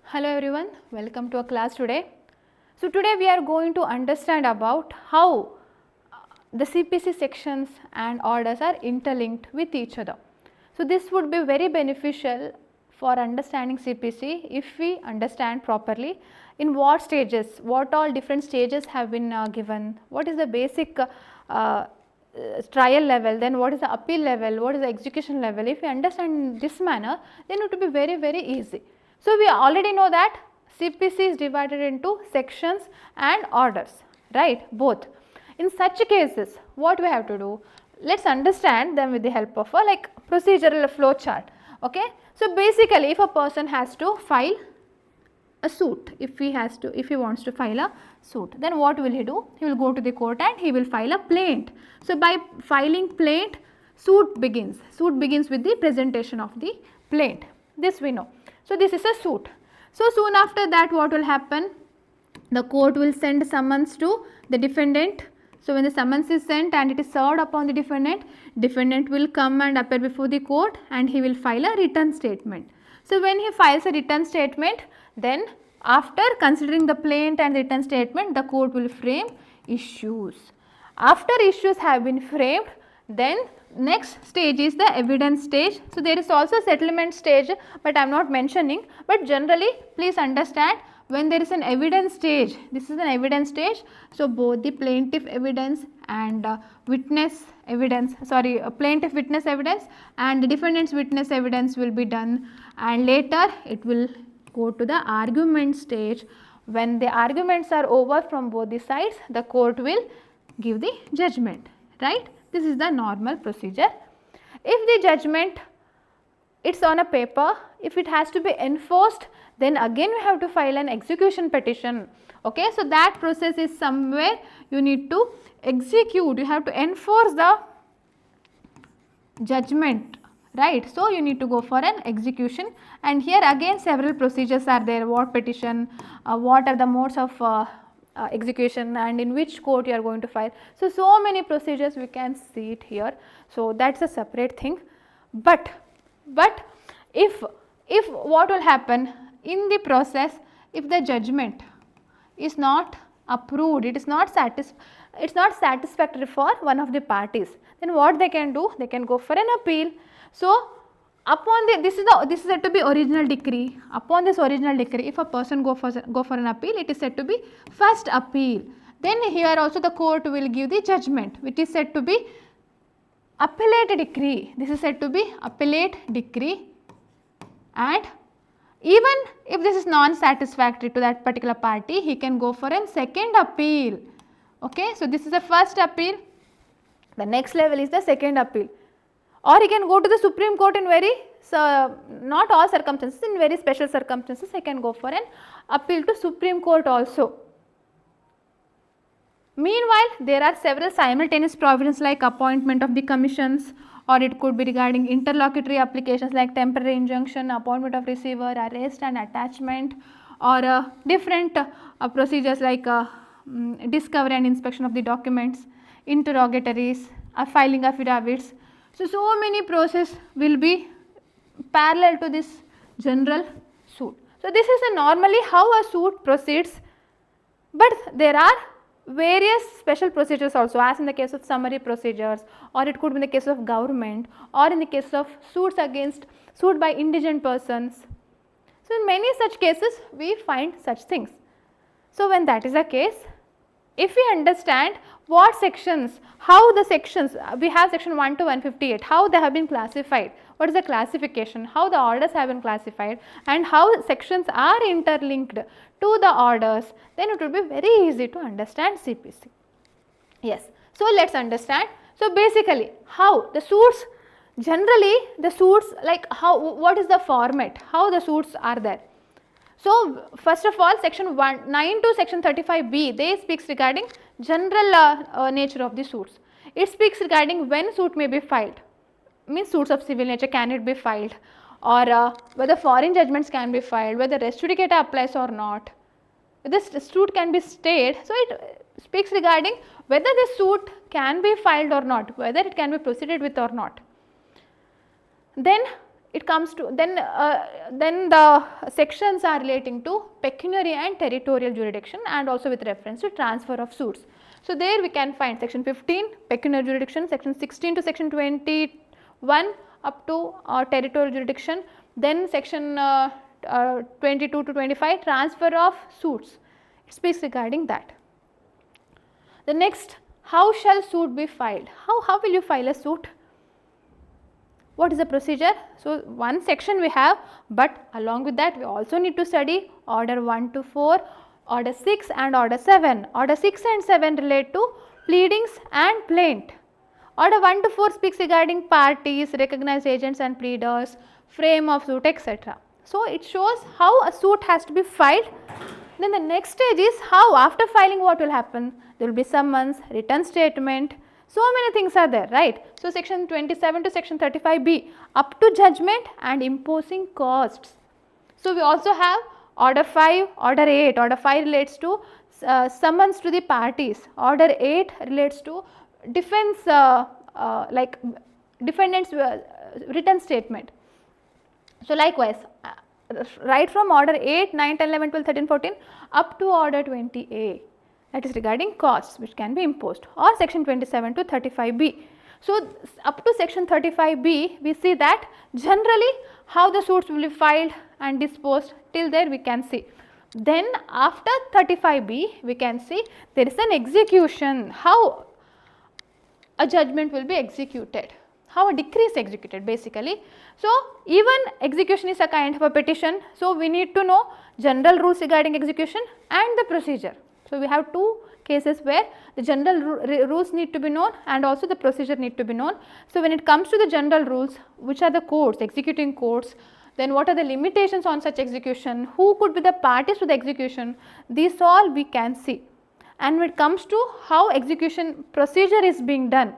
Hello everyone, welcome to our class today. So today we are going to understand about how the CPC sections and orders are interlinked with each other. So this would be very beneficial for understanding CPC if we understand properly in what stages, what all different stages have been given, what is the basic trial level, then what is the appeal level, what is the execution level. If we understand in this manner, then it will be very easy. So we already know that CPC is divided into sections and orders, right, both. In such cases, what we have to do? Let us understand them with the help of a procedural flow chart. Okay. So basically, if a person has to file a suit, if he wants to file a suit, then what will he do? He will go to the court and he will file a plaint. So by filing plaint, suit begins. Suit begins with the presentation of the plaint. This we know. So this is a suit. So soon after that, what will happen? The court will send summons to the defendant. So when the summons is sent and it is served upon the defendant will come and appear before the court and he will file a written statement. So when he files a written statement, then after considering the plaint and the written statement, the court will frame issues. After issues have been framed, then next stage is the evidence stage. So there is also a settlement stage, but I am not mentioning, but generally please understand, when there is an evidence stage, this is an evidence stage. So both the plaintiff evidence and plaintiff witness evidence and the defendant's witness evidence will be done, and later it will go to the argument stage. When the arguments are over from both the sides, the court will give the judgment, right. This is the normal procedure. If the judgment, it's on a paper, if it has to be enforced, then again we have to file an execution petition. Okay. So that process is somewhere you need to execute, you have to enforce the judgment, right. So you need to go for an execution, and here again several procedures are there. What petition, what are the modes of execution, and in which court you are going to file. So many procedures we can see it here. So that is a separate thing. But if what will happen in the process, if the judgment is not approved, it is not satisfactory for one of the parties, then what they can do? They can go for an appeal. So upon this is said to be original decree. Upon this original decree, if a person go for an appeal, it is said to be first appeal. Then here also the court will give the judgment, which is said to be appellate decree. This is said to be appellate decree, and even if this is non-satisfactory to that particular party, he can go for a second appeal. Okay. So this is the first appeal. The next level is the second appeal. Or he can go to the Supreme Court in not all circumstances, in very special circumstances, he can go for an appeal to Supreme Court also. Meanwhile, there are several simultaneous provisions like appointment of the commissions, or it could be regarding interlocutory applications like temporary injunction, appointment of receiver, arrest and attachment, or different procedures like discovery and inspection of the documents, interrogatories, filing affidavits. So many processes will be parallel to this general suit. So this is normally how a suit proceeds, but there are various special procedures also, as in the case of summary procedures, or it could be in the case of government, or in the case of suit by indigent persons. So in many such cases we find such things. So when that is the case, if we understand what sections, how the sections, we have section 1 to 158, how they have been classified, what is the classification, how the orders have been classified, and how sections are interlinked to the orders, then it will be very easy to understand CPC. Yes. So let us understand. So basically how the suits, generally the suits, like what is the format, how the suits are there. So first of all, section 9 to section 35B, they speaks regarding general nature of the suits. It speaks regarding when suit may be filed, means suits of civil nature, can it be filed, or whether foreign judgments can be filed, whether res judicata applies or not, whether suit can be stayed. So it speaks regarding whether the suit can be filed or not, whether it can be proceeded with or not. Then it comes to then the sections are relating to pecuniary and territorial jurisdiction and also with reference to transfer of suits. So, there we can find section 15 pecuniary jurisdiction, section 16 to section 21 up to territorial jurisdiction, then section 22 to 25 transfer of suits, it speaks regarding that. The next, how shall suit be filed? How will you file a suit? What is the procedure? So, one section we have, but along with that we also need to study order 1 to 4, order 6 and order 7. Order 6 and 7 relate to pleadings and plaint. Order 1 to 4 speaks regarding parties, recognized agents and pleaders, frame of suit, etc. So, it shows how a suit has to be filed. Then the next stage is how after filing what will happen. There will be summons, written statement, so many things are there, right. So, section 27 to section 35B up to judgment and imposing costs. So, we also have order 5, order 8. Order 5 relates to summons to the parties. Order 8 relates to defense like defendant's written statement. So, likewise right from order 8, 9, 10, 11, 12, 13, 14 up to order 20A, that is regarding costs which can be imposed, or section 27 to 35B. So, up to section 35B we see that generally how the suits will be filed and disposed, till there we can see. Then after 35B we can see there is an execution, how a judgment will be executed, how a decree is executed basically. So, even execution is a kind of a petition. So, we need to know general rules regarding execution and the procedure. So, we have two cases where the general rules need to be known and also the procedure need to be known. So, when it comes to the general rules, which are the courts, executing courts, then what are the limitations on such execution, who could be the parties to the execution, these all we can see. And when it comes to how execution procedure is being done,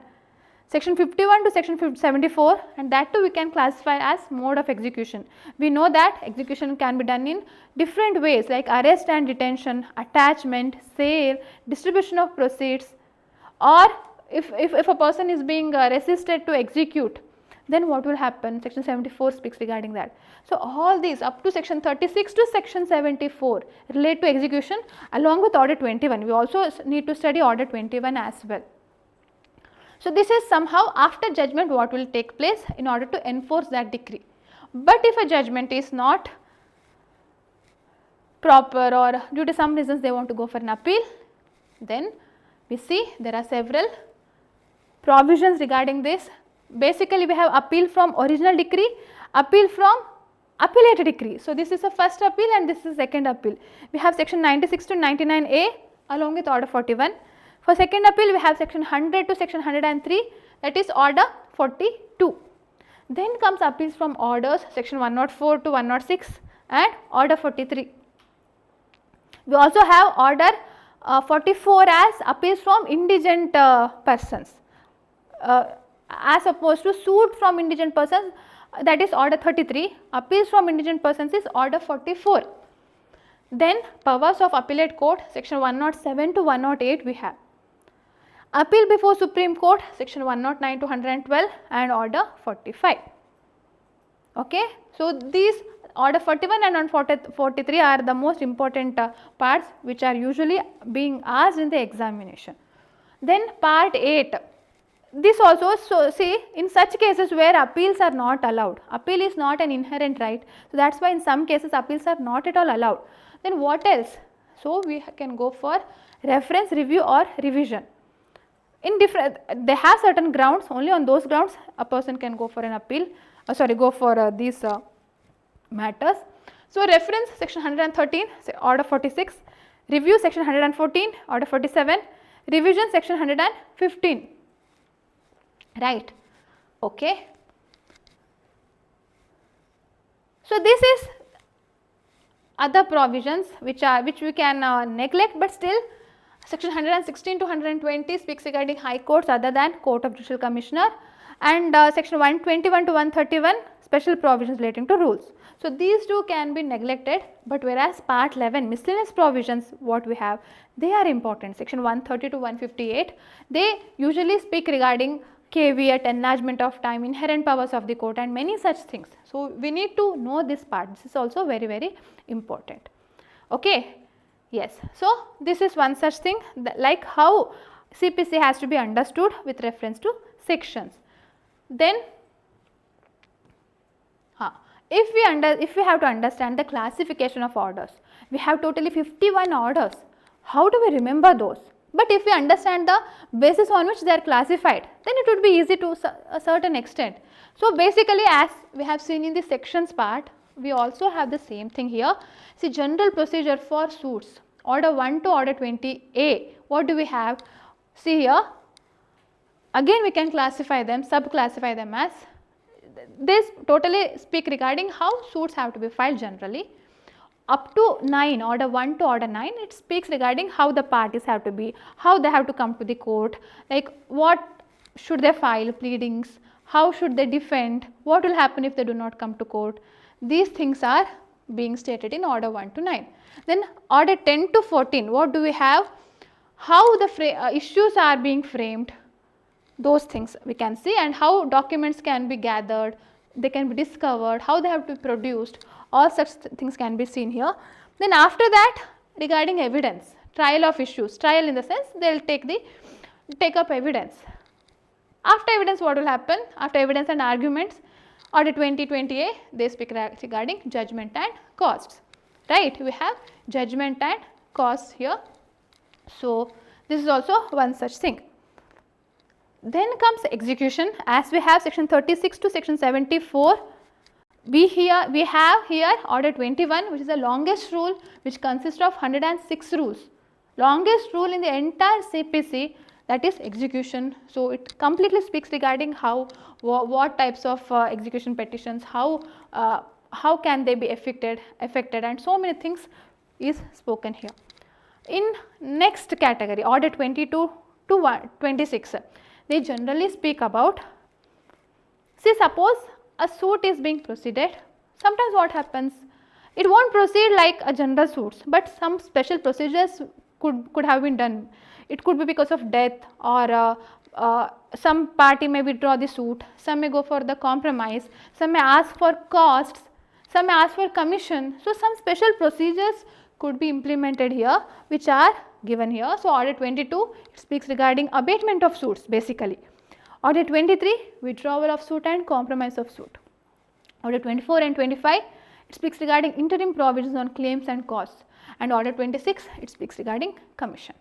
section 51 to section 74, and that too we can classify as mode of execution. We know that execution can be done in different ways like arrest and detention, attachment, sale, distribution of proceeds, or if a person is being resisted to execute, then what will happen? Section 74 speaks regarding that. So, all these up to section 36 to section 74 relate to execution along with order 21. We also need to study order 21 as well. So, this is somehow after judgment what will take place in order to enforce that decree. But if a judgment is not proper or due to some reasons they want to go for an appeal, then we see there are several provisions regarding this. Basically, we have appeal from original decree, appeal from appealate decree. So, this is the first appeal and this is second appeal. We have section 96 to 99A along with order 41. For second appeal, we have section 100 to section 103, that is order 42. Then comes appeals from orders section 104 to 106 and order 43. We also have order 44 as appeals from indigent persons as opposed to suit from indigent persons, that is order 33. Appeals from indigent persons is order 44. Then powers of appellate court section 107 to 108 we have. Appeal before Supreme Court section 109 to 112 and order 45. Okay. So, these order 41 and 43 are the most important parts which are usually being asked in the examination. Then part 8, this also, so see in such cases where appeals are not allowed, appeal is not an inherent right. So, that is why in some cases appeals are not at all allowed. Then what else? So, we can go for reference, review or revision. In different, they have certain grounds, only on those grounds a person can go for an appeal, go for these matters. So, reference section 113 order 46, review section 114 order 47, revision section 115, right. Okay. So, this is other provisions which we can neglect, but still section 116 to 120 speaks regarding high courts other than Court of Judicial Commissioner, and section 121 to 131 special provisions relating to rules. So, these two can be neglected, but whereas part 11 miscellaneous provisions what we have, they are important. Section 130 to 158, they usually speak regarding caveat, enlargement of time, inherent powers of the court and many such things. So, we need to know this part, this is also very, very important. Okay. Yes. So, this is one such thing like how CPC has to be understood with reference to sections. Then if we have to understand the classification of orders, we have totally 51 orders. How do we remember those? But if we understand the basis on which they are classified, then it would be easy to a certain extent. So, basically as we have seen in the sections part, we also have the same thing here. See, general procedure for suits, order 1 to order 20A, what do we have? See here, again we can classify them, sub-classify them as, this totally speak regarding how suits have to be filed generally. Up to 9, order 1 to order 9, it speaks regarding how the parties have to be, how they have to come to the court, like what should they file pleadings, how should they defend, what will happen if they do not come to court. These things are being stated in order 1 to 9. Then order 10 to 14, what do we have? How the issues are being framed, those things we can see, and how documents can be gathered, they can be discovered, how they have to be produced, all such things can be seen here. Then after that, regarding evidence, trial of issues, trial in the sense they will take up evidence. After evidence, what will happen? After evidence and arguments, order 2020A, they speak regarding judgment and costs, right? We have judgment and costs here. So, this is also one such thing. Then comes execution, as we have section 36 to section 74. We have here order 21, which is the longest rule, which consists of 106 rules. Longest rule in the entire CPC, that is execution. So, it completely speaks regarding how what types of execution petitions, how can they be affected, and so many things is spoken here. In next category, order 22 to 26, they generally speak about, see, suppose a suit is being proceeded, sometimes what happens, it won't proceed like a general suits, but some special procedures could have been done. It could be because of death, or some party may withdraw the suit, some may go for the compromise, some may ask for costs, some may ask for commission. So, some special procedures could be implemented here, which are given here. So, order 22, it speaks regarding abatement of suits basically. Order 23, withdrawal of suit and compromise of suit. Order 24 and 25, it speaks regarding interim provisions on claims and costs, and order 26, it speaks regarding commission.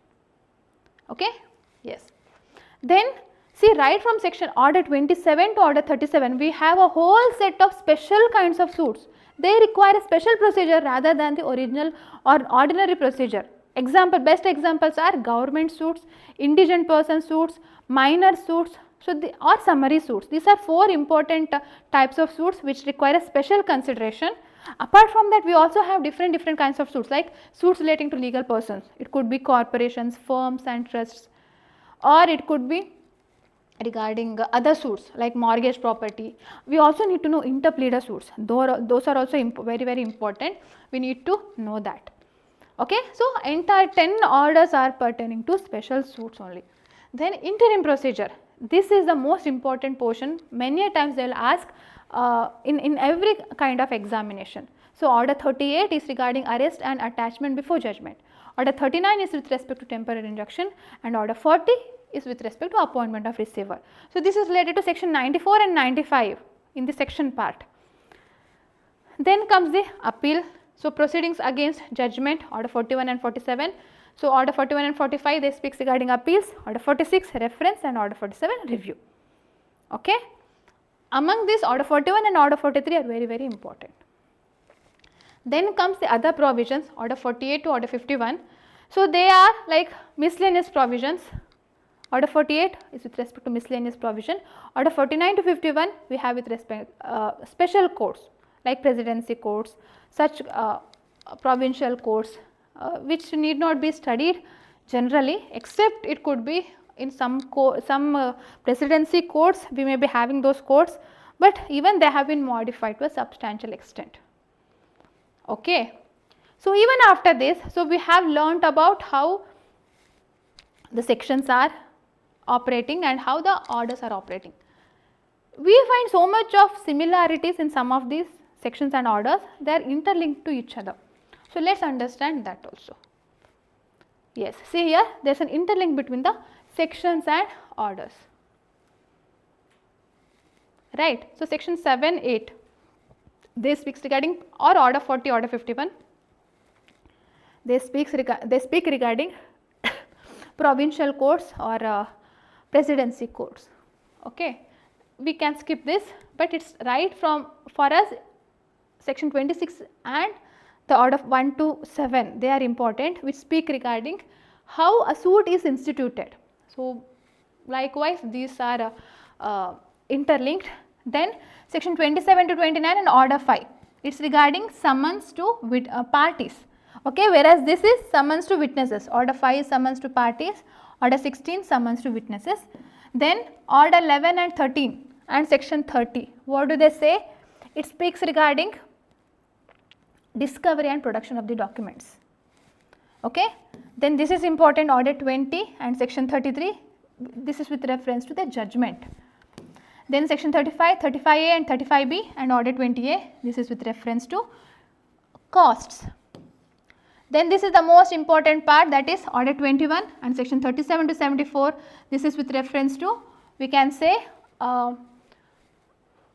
Okay? Yes. Then see, right from section order 27 to order 37, we have a whole set of special kinds of suits. They require a special procedure rather than the original or ordinary procedure. Best examples are government suits, indigent person suits, minor suits, or summary suits. These are 4 important types of suits which require a special consideration. Apart from that, we also have different kinds of suits, like suits relating to legal persons. It could be corporations, firms and trusts, or it could be regarding other suits like mortgage property. We also need to know interpleader suits. Those are also very important. We need to know that. Okay. So, entire 10 orders are pertaining to special suits only. Then interim procedure. This is the most important portion. Many a times they will ask in every kind of examination. So, order 38 is regarding arrest and attachment before judgment. Order 39 is with respect to temporary injunction, and order 40 is with respect to appointment of receiver. So, this is related to section 94 and 95 in the section part. Then comes the appeal. So, proceedings against judgment, order 41 and 47. So, order 41 and 45, they speaks regarding appeals, order 46 reference, and order 47 review. Okay. Among this, order 41 and order 43 are very important. Then comes the other provisions, order 48 to order 51. So, they are like miscellaneous provisions. Order 48 is with respect to miscellaneous provision. Order 49 to 51, we have with respect special courts like presidency courts, such provincial courts, which need not be studied generally, except it could be in some presidency courts, we may be having those courts, but even they have been modified to a substantial extent. Okay. So, even after this, so we have learnt about how the sections are operating and how the orders are operating. We find so much of similarities in some of these sections and orders, they are interlinked to each other. So, let us understand that also. Yes, see here there is an interlink between the sections and orders, right. So, section 7, 8, they speaks regarding or order 40, order 51, they speak regarding provincial courts or presidency courts. Okay. We can skip this, but it is right from for us section 26 and the order 1 to 7, they are important, which speak regarding how a suit is instituted. So, likewise these are interlinked. Then section 27 to 29 and order 5, it is regarding summons to parties, okay, whereas this is summons to witnesses. Order 5 is summons to parties, order 16 summons to witnesses. Then order 11 and 13 and section 30, what do they say? It speaks regarding discovery and production of the documents. Okay. Then this is important, order 20 and section 33, this is with reference to the judgment. Then section 35, 35A and 35B and order 20A, this is with reference to costs. Then this is the most important part, that is order 21 and section 37 to 74, this is with reference to, we can say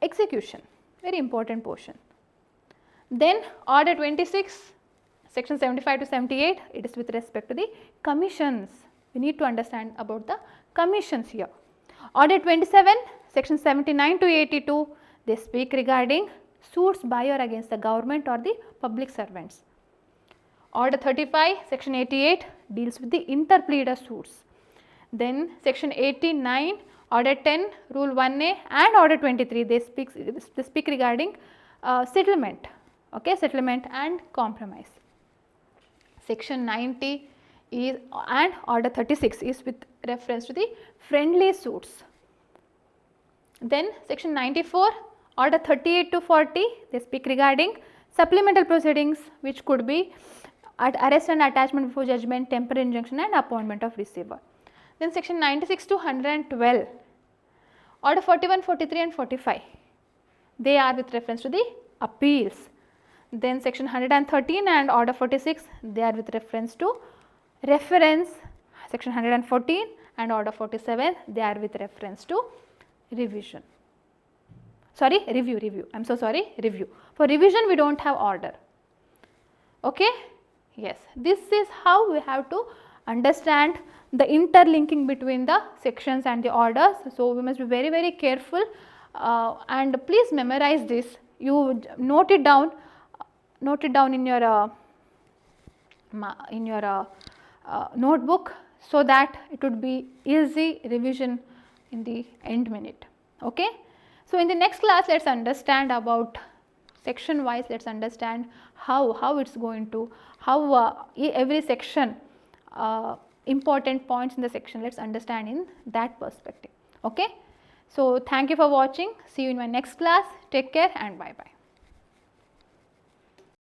execution, very important portion. Then order 26, section 75 to 78, it is with respect to the commissions. We need to understand about the commissions here. Order 27, section 79 to 82, they speak regarding suits by or against the government or the public servants. Order 35, section 88 deals with the interpleader suits. Then section 89, order 10, rule 1A and order 23, they speak regarding settlement, okay, settlement and compromise. Section 90 is and order 36 is with reference to the friendly suits. Then section 94, order 38 to 40, they speak regarding supplemental proceedings, which could be arrest and attachment before judgment, temporary injunction and appointment of receiver. Then section 96 to 112, order 41, 43 and 45, they are with reference to the appeals. Then section 113 and order 46, they are with reference to reference. Section 114 and order 47, they are with reference to revision. Sorry, review. I am so sorry, review. For revision we do not have order. Okay? Yes, this is how we have to understand the interlinking between the sections and the orders. So, we must be very, very careful and please memorize this. You note it down in your notebook, so that it would be easy revision in the end minute. Okay. So, in the next class let us understand about section wise, let us understand how it is going to, how every section important points in the section, let us understand in that perspective. Okay. So, thank you for watching, see you in my next class, take care and bye bye.